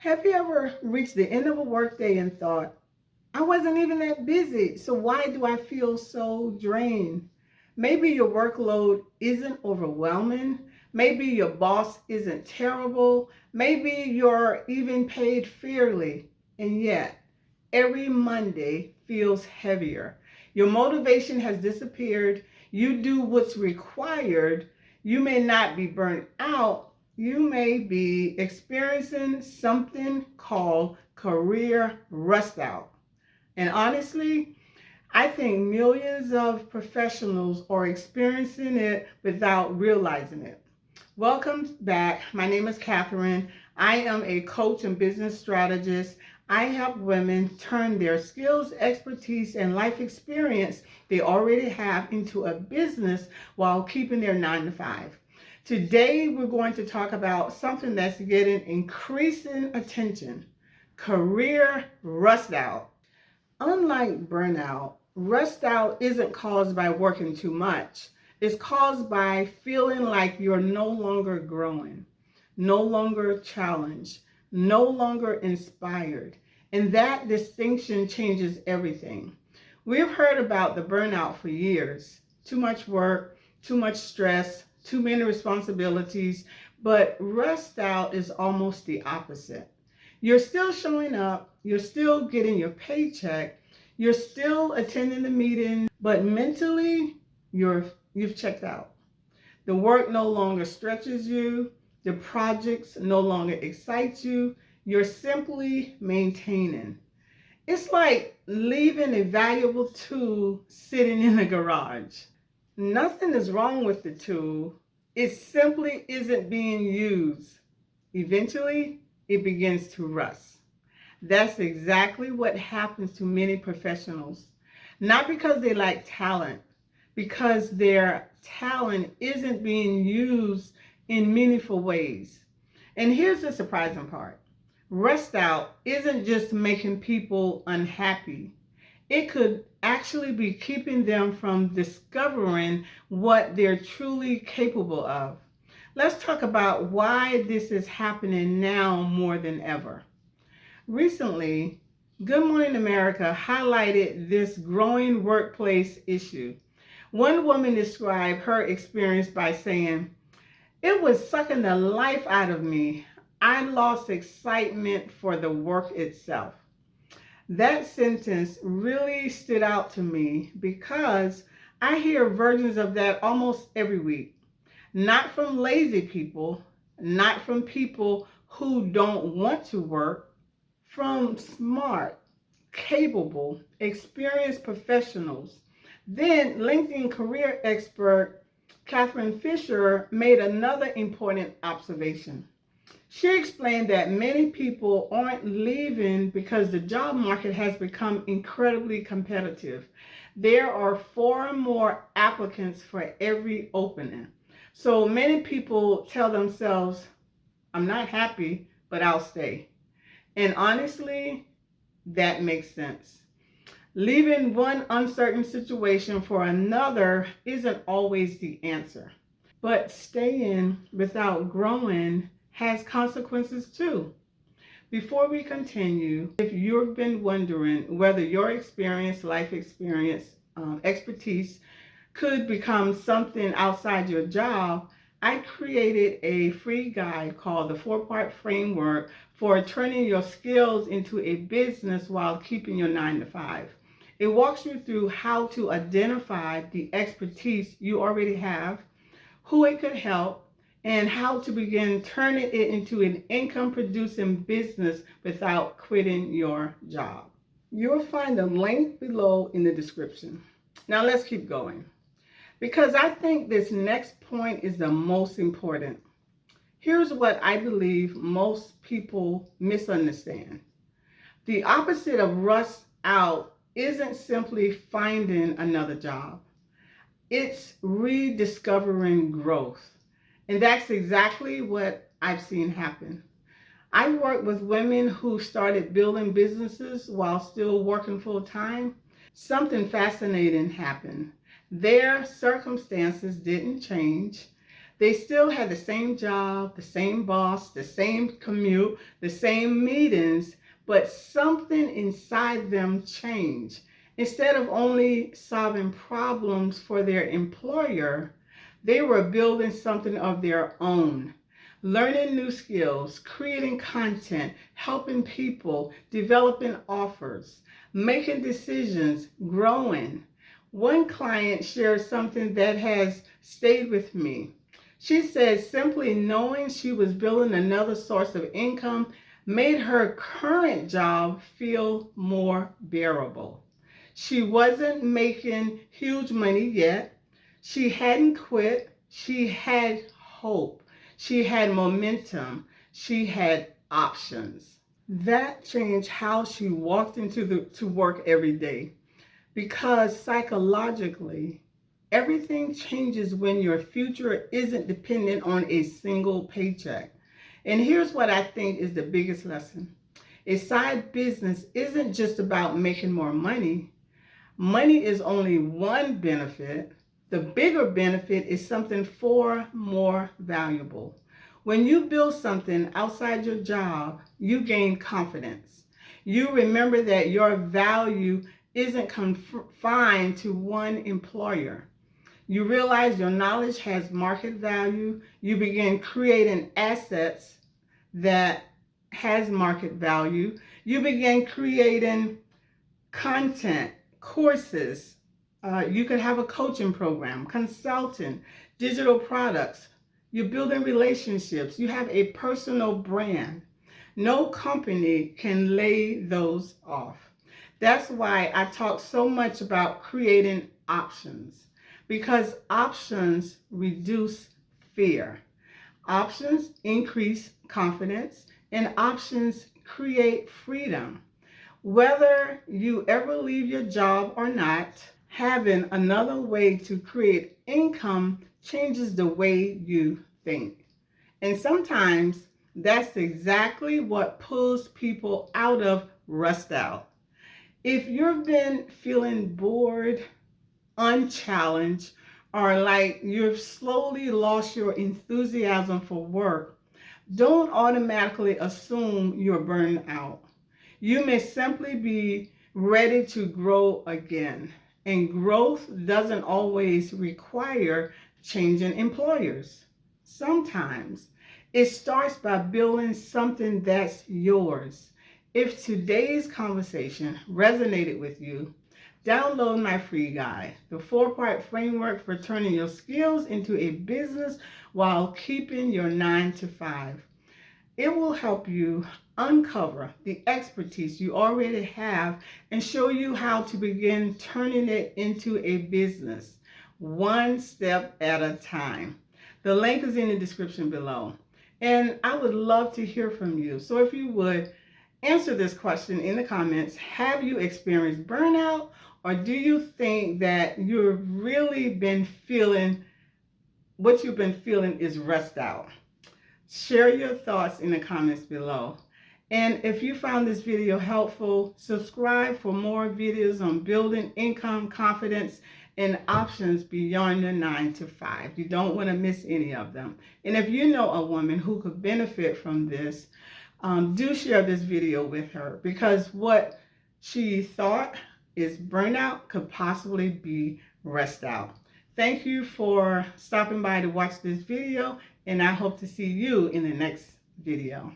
Have you ever reached the end of a workday and thought, I wasn't even that busy, so why do I feel so drained? Maybe your workload isn't overwhelming. Maybe your boss isn't terrible. Maybe you're even paid fairly. And yet, every Monday feels heavier. Your motivation has disappeared. You do what's required. You may not be burnt out. You may be experiencing something called career rust out. And honestly, I think millions of professionals are experiencing it without realizing it. Welcome back. My name is Catherine. I am a coach and business strategist. I help women turn their skills, expertise, and life experience they already have into a business while keeping their 9 to 5. Today, we're going to talk about something that's getting increasing attention: career rust out. Unlike burnout, rust out isn't caused by working too much. It's caused by feeling like you're no longer growing, no longer challenged, no longer inspired. And that distinction changes everything. We've heard about the burnout for years: too much work, too much stress, too many responsibilities. But rust out is almost the opposite. You're still showing up, you're still getting your paycheck, you're still attending the meeting, but mentally you've checked out. The work no longer stretches you, the projects no longer excite you, you're simply maintaining. It's like leaving a valuable tool sitting in the garage. Nothing is wrong with the tool, it simply isn't being used. Eventually, it begins to rust. That's exactly what happens to many professionals. Not because they lack talent, because their talent isn't being used in meaningful ways. And here's the surprising part: rest out isn't just making people unhappy, it could actually be keeping them from discovering what they're truly capable of. Let's talk about why this is happening now more than ever. Recently, Good Morning America highlighted this growing workplace issue. One woman described her experience by saying, "It was sucking the life out of me. I lost excitement for the work itself." That sentence really stood out to me because I hear versions of that almost every week. Not from lazy people, not from people who don't want to work, from smart, capable, experienced professionals. Then LinkedIn career expert Catherine Fisher made another important observation. She explained that many people aren't leaving because the job market has become incredibly competitive. There are far more applicants for every opening. So many people tell themselves, I'm not happy, but I'll stay. And honestly, that makes sense. Leaving one uncertain situation for another isn't always the answer. But staying without growing has consequences too. Before we continue, if you've been wondering whether your experience, life experience, expertise could become something outside your job, I created a free guide called the 4-part framework for turning your skills into a business while keeping your 9 to 5. It walks you through how to identify the expertise you already have, who it could help, and how to begin turning it into an income producing business without quitting your job. You'll find the link below in the description. Now let's keep going, because I think this next point is the most important. Here's what I believe most people misunderstand. The opposite of rust out isn't simply finding another job. It's rediscovering growth. And that's exactly what I've seen happen. I work with women who started building businesses while still working full time. Something fascinating happened. Their circumstances didn't change. They still had the same job, the same boss, the same commute, the same meetings, but something inside them changed. Instead of only solving problems for their employer, they were building something of their own, learning new skills, creating content, helping people, developing offers, making decisions, growing. One client shared something that has stayed with me. She said simply knowing she was building another source of income made her current job feel more bearable. She wasn't making huge money yet. She hadn't quit. She had hope. She had momentum. She had options. That changed how she walked to work every day, because psychologically, everything changes when your future isn't dependent on a single paycheck. And here's what I think is the biggest lesson. A side business isn't just about making more money. Money is only one benefit. The bigger benefit is something far more valuable. When you build something outside your job, you gain confidence. You remember that your value isn't confined to one employer. You realize your knowledge has market value. You begin creating assets that has market value. You begin creating content, courses. You could have a coaching program, consulting, digital products. You're building relationships. You have a personal brand. No company can lay those off. That's why I talk so much about creating options, because options reduce fear. Options increase confidence, and options create freedom. Whether you ever leave your job or not, having another way to create income changes the way you think. And sometimes that's exactly what pulls people out of rust out. If you've been feeling bored, unchallenged, or like you've slowly lost your enthusiasm for work, don't automatically assume you're burned out. You may simply be ready to grow again. And growth doesn't always require changing employers. Sometimes it starts by building something that's yours. If today's conversation resonated with you, download my free guide, the 4-part framework for turning your skills into a business while keeping your 9 to 5. It will help you uncover the expertise you already have and show you how to begin turning it into a business, one step at a time. The link is in the description below. And I would love to hear from you. So if you would, answer this question in the comments. Have you experienced burnout, or do you think that you've really been feeling, what you've been feeling is rust out? Share your thoughts in the comments below. And if you found this video helpful, subscribe for more videos on building income, confidence, and options beyond your 9 to 5. You don't want to miss any of them. And if you know a woman who could benefit from this, do share this video with her, because what she thought is burnout could possibly be rest out. Thank you for stopping by to watch this video, and I hope to see you in the next video.